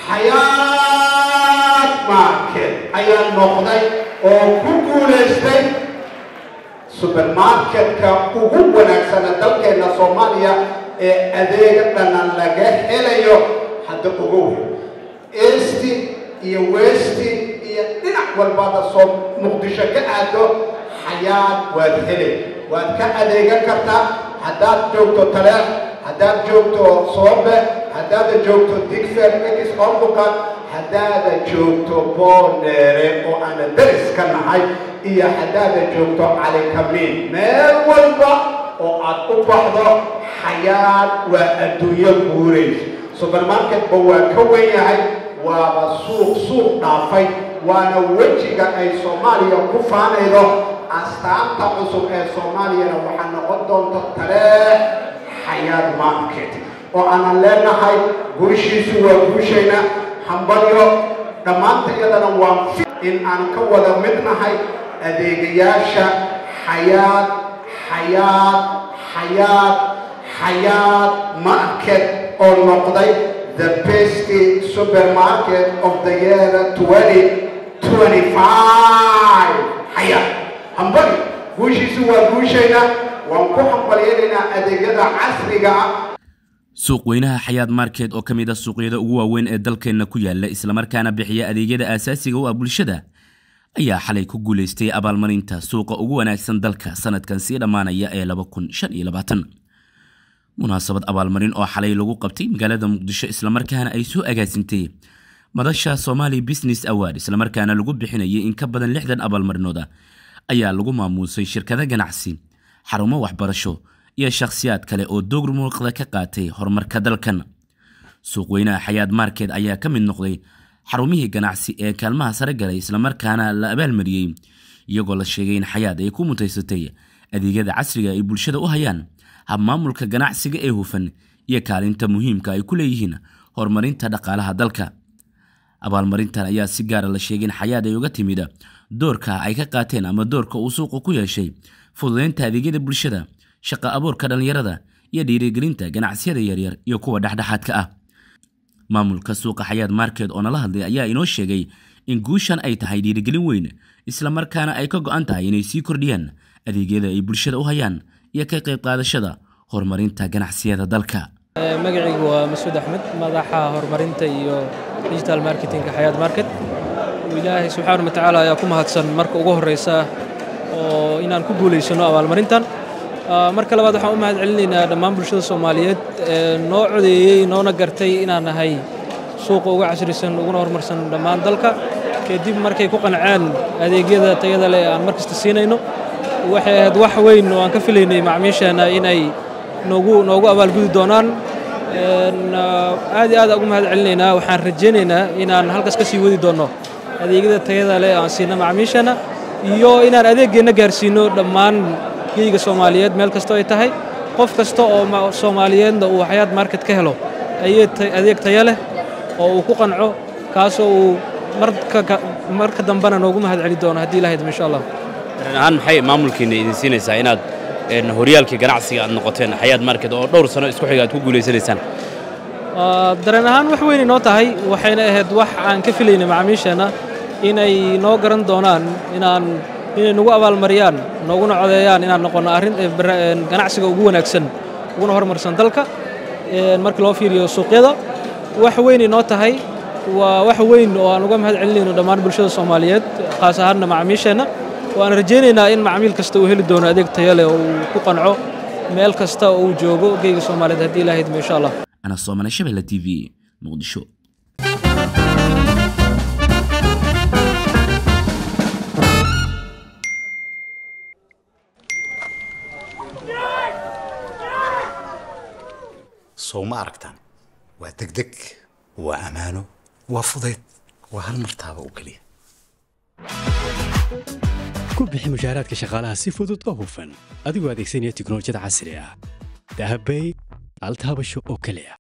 حياة ماركت أيام نقضي وكل شيء سوبر ماركت كأوه ونكسنا دلكنا صوماليا أديكنا لجاه هلايو حتى أوه إستي يوستي يدنا والبعض صوم مقدشة كأدو حياة وادهلي وادكأديك كرتا حداد جوتو تلاح حداد جوتو صوبة حداد جوتو ديكفر إكس أمبوكان حداد جوتو بونيري وأنا درس كان هاي إيا حداد جوتو على كمين مال والبا وأطبحضو حياة وأدوية بوريش سوبر ماركت بوا كوية هاي وسوق نافي وانا وجهك أي صوماليا كفاني ذو أستعمت عصب أي صوماليا وحنا قدون تطلع حياة ماركت وأنا لنا هاي غوشي سوى غوشينا حنباليو دمانت يدنا وانفي إن أنكوذا مدنا هاي أديقياشا حياة ماركت أو نقضي the best supermarket of the year 2025 حياة حنبالي غوشي سوى غوشينا وانكو حنبالينا أديقيدا عصريقا suuq weynaha xayaad market oo kamid ah suuqyada ugu waaweyn ee dalkeena ku yaala isla markaana bixiya adeegyada aasaasiga u ah bulshada ayaa xalay ku guuleystay abaalmarinta suuqa ugu wanaagsan dalka sanadkan si dhamaanaya ee 2025 munaasabad abaalmarin oo xalay lagu qabtay magaalada Muqdisho isla markaana ay soo agaasintay madasha Somali Business Award isla markaana lagu bixinayay in ka badan 60 abaalmarinooda ayaa lagu maamuusay shirkadaha ganacsi xarumo waxbarasho iyo shakhsiyaad kale oo door muuqda ka qaatay horumarka dalkan suuq weynaha xayaad market ayaa ka mid noqday xarumihii ganacsi ee kaalmaha sare galay isla markaana la abaalmariyay iyagoo la sheegay in xayaad ay ku mutaysatay adeegyada casriga ay bulshada u hayaan hab maamulka ganacsiga ee hufan iyo kaalinta muhiimka ay ku leeyihiin horumarinta dhaqaalaha dalka abaalmarintan ayaa si gaar ah la sheegay in xayaad ay uga timid doorka ay ka qaateen ama doorka uu suuqu ku yeeshay fududeynta adeegyada bulshada shaqa abuurka dhalinyarada iyo dhiirigelinta ganacsiyada yaryar iyo kuwa dhaxdhaxaadka ah maamulka suuqa xayaad market oo nala hadlay ayaa inoo sheegay in guushan ay tahay dhiirigelin weyn isla markaana ay ka go'an tahay inay sii kordhiyaan adeegyada ay bulshada u hayaan iyo ka qayb qaadashada horumarinta ganacsiyada dalka magacaygu waa Mas'uud Axmed madaxa horumarinta iyo digital marketing xayaad market ilaahay subxaanahu wa ta'aala ayaa ku mahadsan marka ugu horeysa oo inaan ku guuleysano abaalmarintan marka labaad waxaan u mahad celinaynaa dhammaan bulshada Soomaaliyeed noo codeeyay noona gartay inaan nahay suuqa ugu casrisan ugu horumarsan dhammaan dalka kadib markay ku qanceen adeegyada tayada leh aan markasta siinayno waxay ahayd wax weyn oo aan ka filaynay macaamiisheena inay noogu abaalgudi doonaan aad iyo aad ugu mahad celinaynaa waxaan rajaynaynaa inaan halkaas ka sii wadi doono adeegyada tayada leh aan siino macaamiisheena iyo inaan adeegeena gaarsiino dhammaan geyga Soomaaliyeed meel kasto ay tahay qof kasto oo Soomaaliyeedna uu xayaad market ka helo adeeg tayo leh oo uu ku qanco kaas oo marka dambana noogu mahad celi doono hadii Ilaahay insha Allah aan maxay maamulkiina idin siinaysaa inaad horyaalka ganacsiga aad noqoteen xayaad market oo dhowr sano isku xiga aad ku guuleysanaysaan dareen ahaan wax weyn inoo tahay waxayna ahayd wax aan ka filaynay macaamiisheena inay noo garan doonaan inay nagu abaalmariyaan nooguna codeeyaan inaan noqono arrin ganacsiga ugu wanaagsan uguna horumarsan dalka markii loo fiiriyo suuqyada wax weyn inoo tahay waa wax weyn oo aan uga mahad celinayno dhammaan bulshada Soomaaliyeed qaas ahaan macaamiisheena waan rajaynaynaa in macaamiil kasta uu heli doono adeeg tayo leh oo uu ku qanco meel kasta oo uu joogo geyga Soomaaliyeed hadii Ilaahay insha Allah ana Soomane Shabelle TV Muqdisho sooma aragtaan waa degdeg waa amaano waa fudeed waa hal martaaba u kaliya ku bixi mushaaraadka shaqaalaha si fudud oo hufan adigoo adeegsanaya tiknoolajiyada casriga ah dahabay altaabasho oo kaliya